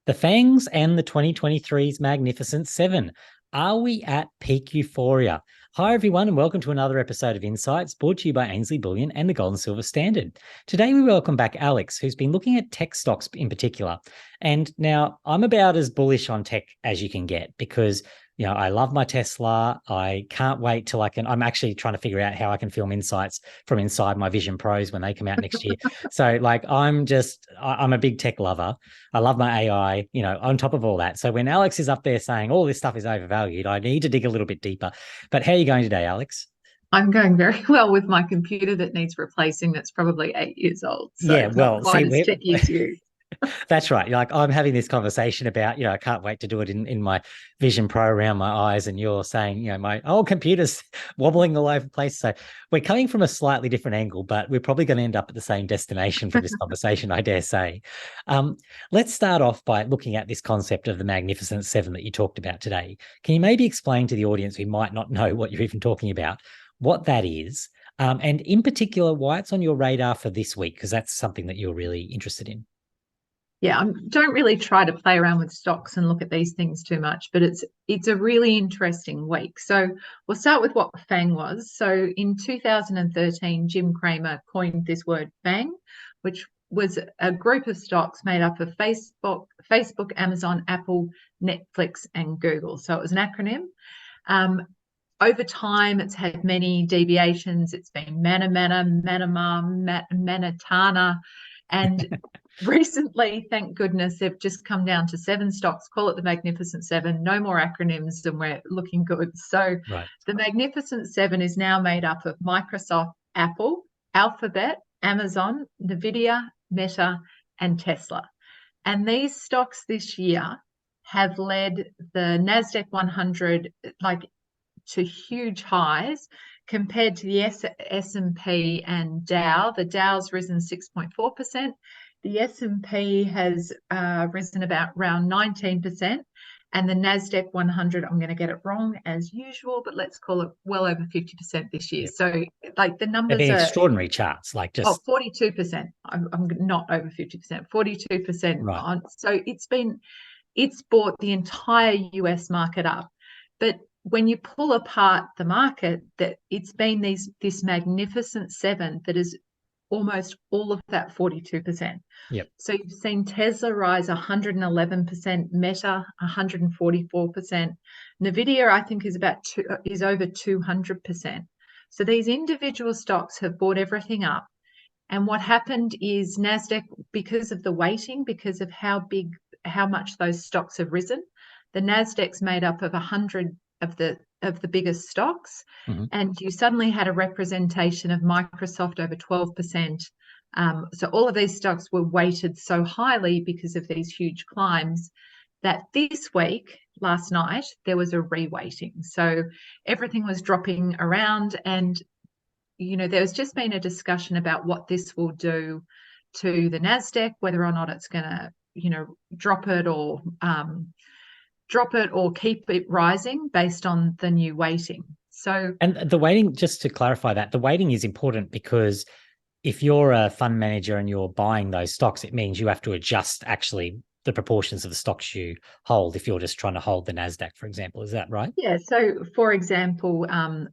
The FAANGs and the 2023's Magnificent Seven. Are we at peak euphoria? Hi, everyone, and welcome to another episode of Insights brought to you by Ainslie Bullion and the Gold and Silver Standard. Today, we welcome back Alex, who's been looking at tech stocks in particular. And now I'm about as bullish on tech as you can get because I love my Tesla. I can't wait till I'm actually trying to figure out how I can film insights from inside my Vision Pros when they come out next year. So I'm a big tech lover. I love my AI, on top of all that. So when Alex is up there saying all this stuff is overvalued, I need to dig a little bit deeper. But how are you going today, Alex? I'm going very well with my computer that needs replacing. That's probably 8 years old. So yeah, well, not quite as techy as you. That's right. Like I'm having this conversation about, I can't wait to do it in my Vision Pro around my eyes. And you're saying, my old computer's wobbling all over the place. So we're coming from a slightly different angle, but we're probably going to end up at the same destination for this conversation, I dare say. Let's start off by looking at this concept of the Magnificent Seven that you talked about today. Can you maybe explain to the audience who might not know what you're even talking about, what that is, and in particular, why it's on your radar for this week, because that's something that you're really interested in? Yeah, I don't really try to play around with stocks and look at these things too much, but it's a really interesting week. So we'll start with what FAANG was. So in 2013, Jim Cramer coined this word FAANG, which was a group of stocks made up of Facebook, Amazon, Apple, Netflix, and Google. So it was an acronym. Over time, it's had many deviations. It's been Manatana, and recently, thank goodness, they've just come down to 7 stocks. Call it the Magnificent Seven. No more acronyms, and we're looking good. So right. The Magnificent Seven is now made up of Microsoft, Apple, Alphabet, Amazon, Nvidia, Meta, and Tesla. And these stocks this year have led the Nasdaq 100 to huge highs compared to the S&P and Dow. The Dow's risen 6.4%. The S&P has risen around 19%. And the Nasdaq 100, I'm going to get it wrong as usual, but let's call it well over 50% this year. Yep. So the numbers are extraordinary charts, 42%. I'm not over 50%, 42%. Right. So it's brought the entire US market up. But when you pull apart the market, that it's been this Magnificent Seven that is almost all of that 42%. Yep. So you've seen Tesla rise 111%, Meta 144%, Nvidia I think is over 200%. So these individual stocks have bought everything up. And what happened is Nasdaq, because of the weighting, because of how much those stocks have risen, the Nasdaq's made up of 100 of the biggest stocks, and you suddenly had a representation of Microsoft over 12%. So all of these stocks were weighted so highly because of these huge climbs that this week, last night, there was a reweighting. So everything was dropping around, and there's just been a discussion about what this will do to the Nasdaq, whether or not it's going to drop it or keep it rising based on the new weighting. And the weighting, just to clarify that, the weighting is important because if you're a fund manager and you're buying those stocks, it means you have to adjust actually the proportions of the stocks you hold if you're just trying to hold the Nasdaq, for example. Is that right? Yeah. So for example,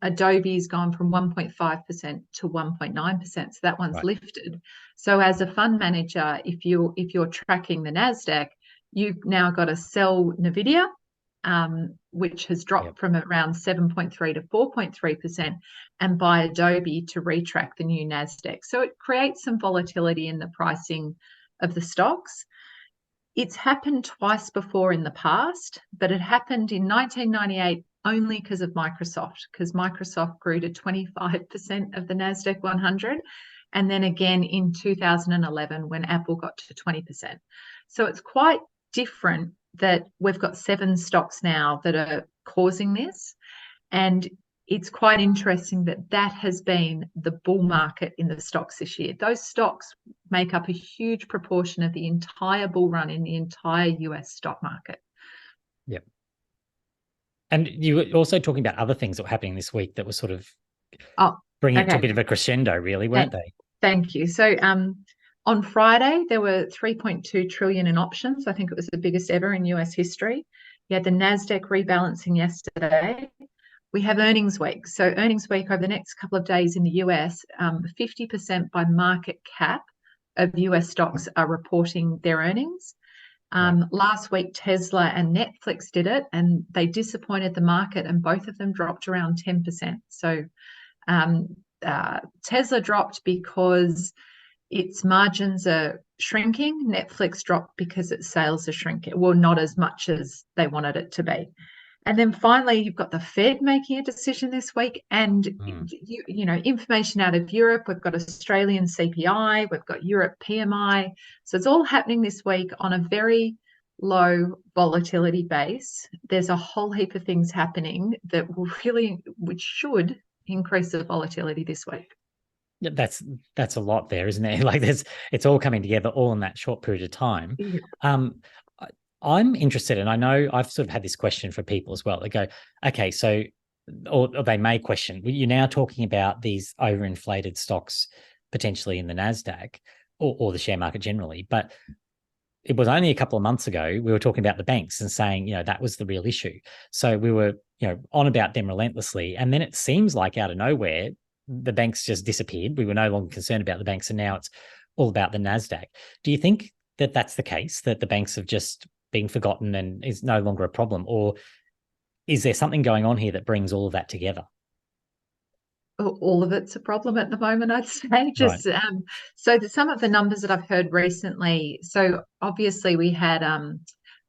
Adobe's gone from 1.5% to 1.9%. So that one's right. lifted. So as a fund manager, if you're tracking the Nasdaq, you've now got to sell Nvidia, which has dropped from around 7.3 to 4.3%, and buy Adobe to retrack the new Nasdaq. So it creates some volatility in the pricing of the stocks. It's happened twice before in the past, but it happened in 1998 only because Microsoft grew to 25% of the Nasdaq 100, and then again in 2011 when Apple got to 20%. So it's quite different that we've got 7 stocks now that are causing this, and it's quite interesting that has been the bull market in the stocks this year. Those stocks make up a huge proportion of the entire bull run in the entire US stock market. Yep. And you were also talking about other things that were happening this week that were sort of bringing it to a bit of a crescendo, really, weren't they? Thank you. So On Friday, there were 3.2 trillion in options. I think it was the biggest ever in US history. You had the Nasdaq rebalancing yesterday. We have earnings week. So earnings week over the next couple of days in the US, 50% by market cap of US stocks are reporting their earnings. Last week, Tesla and Netflix did it, and they disappointed the market, and both of them dropped around 10%. So Tesla dropped because its margins are shrinking. Netflix dropped because its sales are shrinking. Well, not as much as they wanted it to be. And then finally, you've got the Fed making a decision this week, and you know, information out of Europe. We've got Australian CPI, we've got Europe PMI. So it's all happening this week on a very low volatility base. There's a whole heap of things happening that which should increase the volatility this week. That's a lot there, isn't it? Like it's all coming together all in that short period of time. Yeah. I'm interested, and I know I've sort of had this question for people as well. They go, okay, so, or they may question, you're now talking about these overinflated stocks potentially in the Nasdaq or the share market generally, but it was only a couple of months ago we were talking about the banks and saying, you know, that was the real issue. So we were, you know, on about them relentlessly, and then it seems like out of nowhere the banks just disappeared. We were no longer concerned about the banks, and now it's all about the Nasdaq. Do you think that that's the case, that the banks have just being forgotten and is no longer a problem, or is there something going on here that brings all of that together? All of it's a problem at the moment, I'd say. Just Right. So some of the numbers that I've heard recently. So obviously we had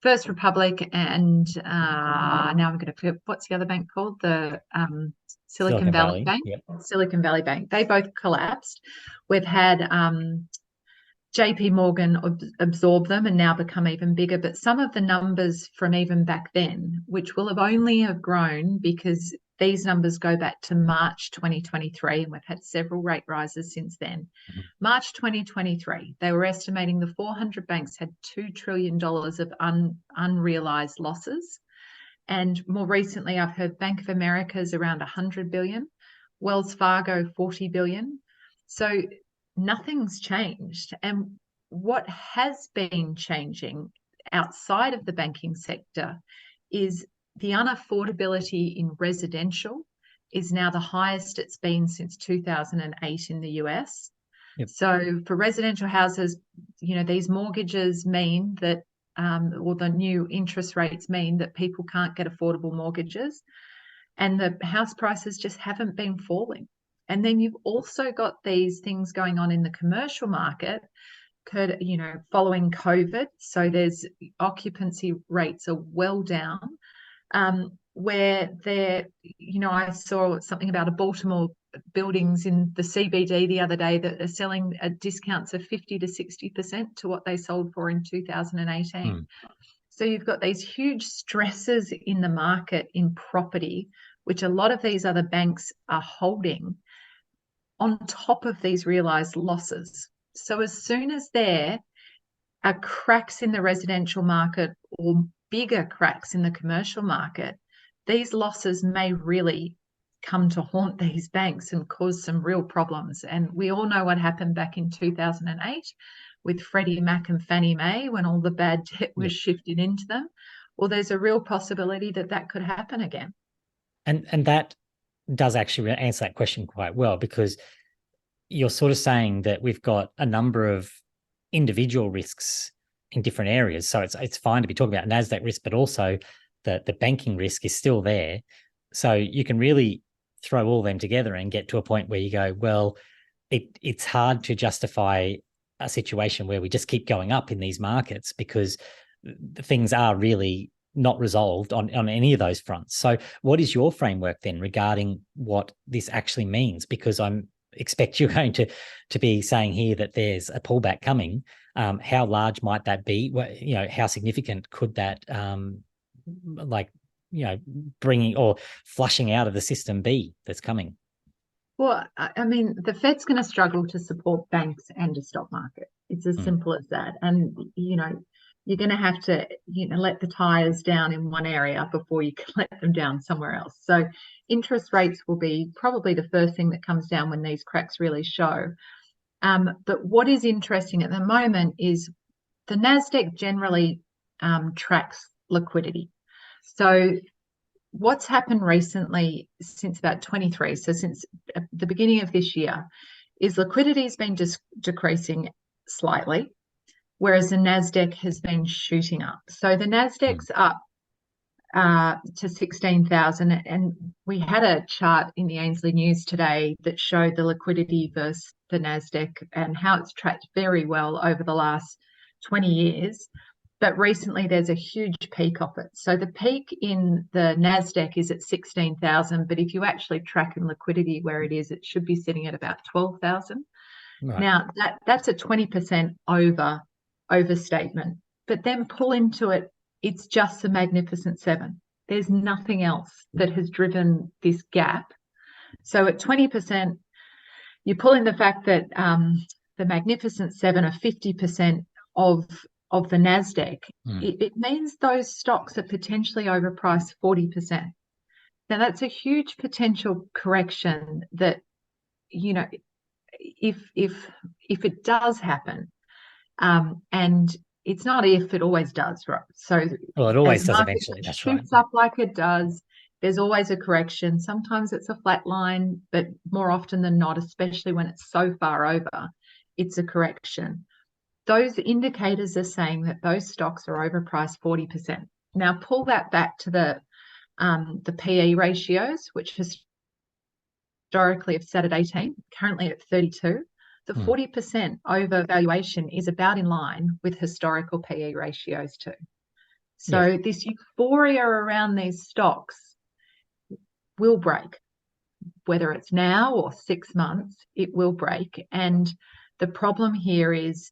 First Republic and now I'm going to forget, what's the other bank called? The Silicon Valley Bank. Yep. Silicon Valley Bank. They both collapsed. We've had JP Morgan absorb them and now become even bigger. But some of the numbers from even back then, which will have only have grown because these numbers go back to March 2023, and we've had several rate rises since then. Mm-hmm. March 2023, they were estimating the 400 banks had $2 trillion of unrealized losses. And more recently, I've heard Bank of America's around 100 billion, Wells Fargo 40 billion. So nothing's changed. And what has been changing outside of the banking sector is the unaffordability in residential is now the highest it's been since 2008 in the US. Yep. So for residential houses, you know, these mortgages mean that, or the new interest rates mean that people can't get affordable mortgages, and the house prices just haven't been falling. And then you've also got these things going on in the commercial market, you know, following COVID. So there's occupancy rates are well down, where they're, you know, I saw something about a Baltimore buildings in the CBD the other day that are selling at discounts of 50 to 60% to what they sold for in 2018. So you've got these huge stresses in the market in property, which a lot of these other banks are holding on top of these realized losses. So as soon as there are cracks in the residential market or bigger cracks in the commercial market, these losses may really come to haunt these banks and cause some real problems. And we all know what happened back in 2008 with Freddie Mac and Fannie Mae when all the bad debt was shifted into them. Well, there's a real possibility that that could happen again. And that does actually answer that question quite well, because you're sort of saying that we've got a number of individual risks in different areas. So it's fine to be talking about Nasdaq risk, but also the banking risk is still there. So you can really throw all them together and get to a point where you go, well, it's hard to justify a situation where we just keep going up in these markets because things are really not resolved on any of those fronts. So what is your framework then regarding what this actually means? Because I'm expect you're going to be saying here that there's a pullback coming. How large might that be? You know, how significant could that bringing or flushing out of the system be that's coming? Well, I mean, the Fed's going to struggle to support banks and a stock market. It's as simple as that. And, you know, you're going to have to, you know, let the tires down in one area before you can let them down somewhere else. So interest rates will be probably the first thing that comes down when these cracks really show. But what is interesting at the moment is the Nasdaq generally tracks liquidity. So what's happened recently since about 23, so since the beginning of this year, is liquidity has been just decreasing slightly, whereas the Nasdaq has been shooting up. So the Nasdaq's up to 16,000, and we had a chart in the Ainslie News today that showed the liquidity versus the Nasdaq and how it's tracked very well over the last 20 years. But recently there's a huge peak of it. So the peak in the Nasdaq is at 16,000, but if you actually track in liquidity where it is, it should be sitting at about 12,000. Right. Now that's a 20% overstatement. But then pull into it, it's just the Magnificent Seven. There's nothing else that has driven this gap. So at 20%, you pull in the fact that the Magnificent Seven are 50% of the Nasdaq. It means those stocks are potentially overpriced 40%. Now that's a huge potential correction that, you know, if it does happen, and it's not if, it always does, right? So well, it always does eventually. That's right. Shoots up like it does. There's always a correction. Sometimes it's a flat line, but more often than not, especially when it's so far over, it's a correction. Those indicators are saying that those stocks are overpriced 40%. Now pull that back to the PE ratios, which historically have sat at 18, currently at 32. The 40% overvaluation is about in line with historical PE ratios too. So this euphoria around these stocks will break. Whether it's now or 6 months, it will break. And the problem here is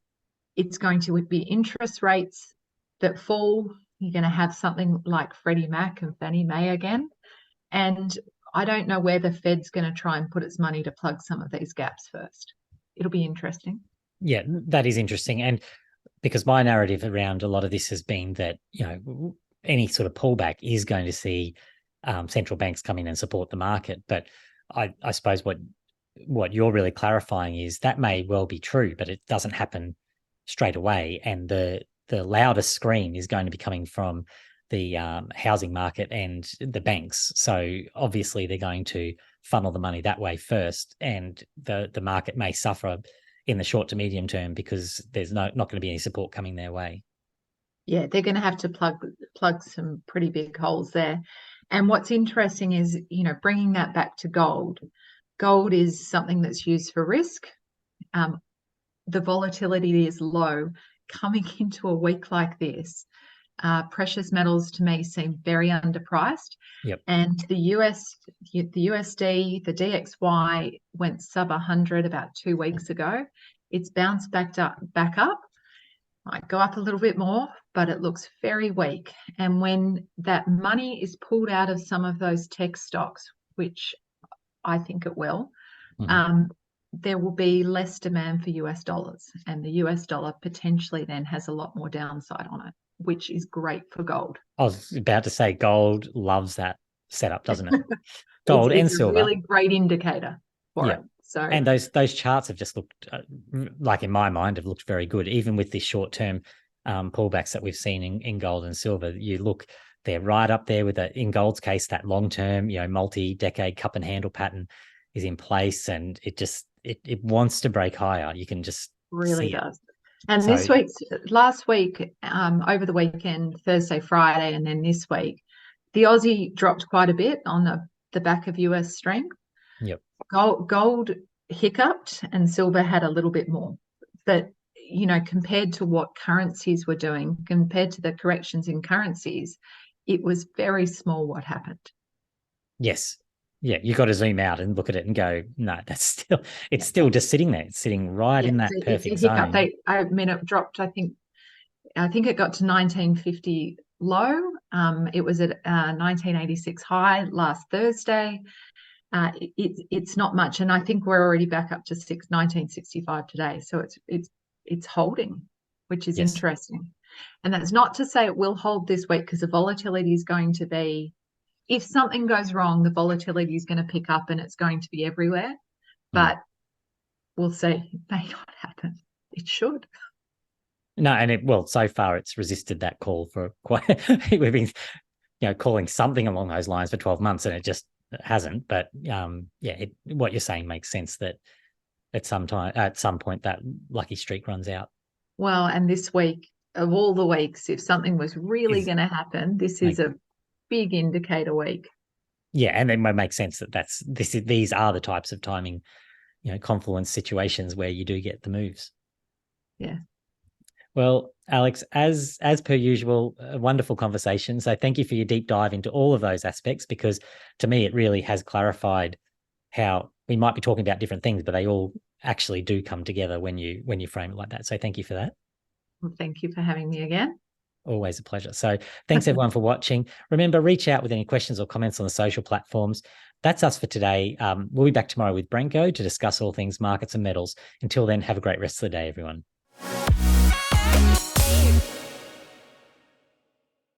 it's going to be interest rates that fall. You're going to have something like Freddie Mac and Fannie Mae again. And I don't know where the Fed's going to try and put its money to plug some of these gaps first. It'll be interesting. Yeah, that is interesting. And because my narrative around a lot of this has been that, you know, any sort of pullback is going to see central banks come in and support the market. But I suppose what you're really clarifying is that may well be true, but it doesn't happen straight away. And the loudest scream is going to be coming from the housing market and the banks. So obviously they're going to funnel the money that way first, and the market may suffer in the short to medium term because there's not going to be any support coming their way. Yeah, they're going to have to plug some pretty big holes there. And what's interesting is, you know, bringing that back to gold. Gold is something that's used for risk. The volatility is low. Coming into a week like this, precious metals to me seem very underpriced. Yep. And the USD, the DXY went sub 100 about 2 weeks ago. It's bounced back up. Might go up a little bit more, but it looks very weak. And when that money is pulled out of some of those tech stocks, which I think it will, there will be less demand for US dollars, and the US dollar potentially then has a lot more downside on it, which is great for gold. I was about to say gold loves that setup, doesn't it? Gold and silver. It's a really great indicator for it. So, and those charts have just looked like, in my mind, have looked very good, even with the short-term pullbacks that we've seen in gold and silver. You look, they're right up there with in gold's case, that long-term, you know, multi-decade cup and handle pattern is in place, and it wants to break higher. You can just really see does. And so, last week, over the weekend, Thursday, Friday, and then this week, the Aussie dropped quite a bit on the back of US strength. Yep. Gold hiccuped and silver had a little bit more. But, you know, compared to what currencies were doing, compared to the corrections in currencies, it was very small what happened. Yes. Yeah, you got to zoom out and look at it and go, no, it's still just sitting there. It's sitting right in that perfect zone. It dropped, I think it got to 1950 low. It was at 1986 high last Thursday. It's not much, and I think we're already back up to 1965 today. So it's holding, which is interesting. And that's not to say it will hold this week, because the volatility is going to be, if something goes wrong, the volatility is going to pick up and it's going to be everywhere. But we'll see. It may not happen. It should. No, and so far it's resisted that call for quite. We've been, calling something along those lines for 12 months, and it just hasn't. But what you're saying makes sense, that at some point that lucky streak runs out. Well, and this week, of all the weeks, if something was really going to happen, this is a big indicator week. Yeah, and it might make sense that these are the types of timing, confluence situations where you do get the moves. Yeah. Well, Alex, as per usual, a wonderful conversation. So thank you for your deep dive into all of those aspects, because to me, it really has clarified how we might be talking about different things, but they all actually do come together when you frame it like that. So thank you for that. Well, thank you for having me again. Always a pleasure. So thanks everyone for watching. Remember, reach out with any questions or comments on the social platforms. That's us for today. We'll be back tomorrow with Branko to discuss all things markets and metals. Until then, have a great rest of the day, everyone.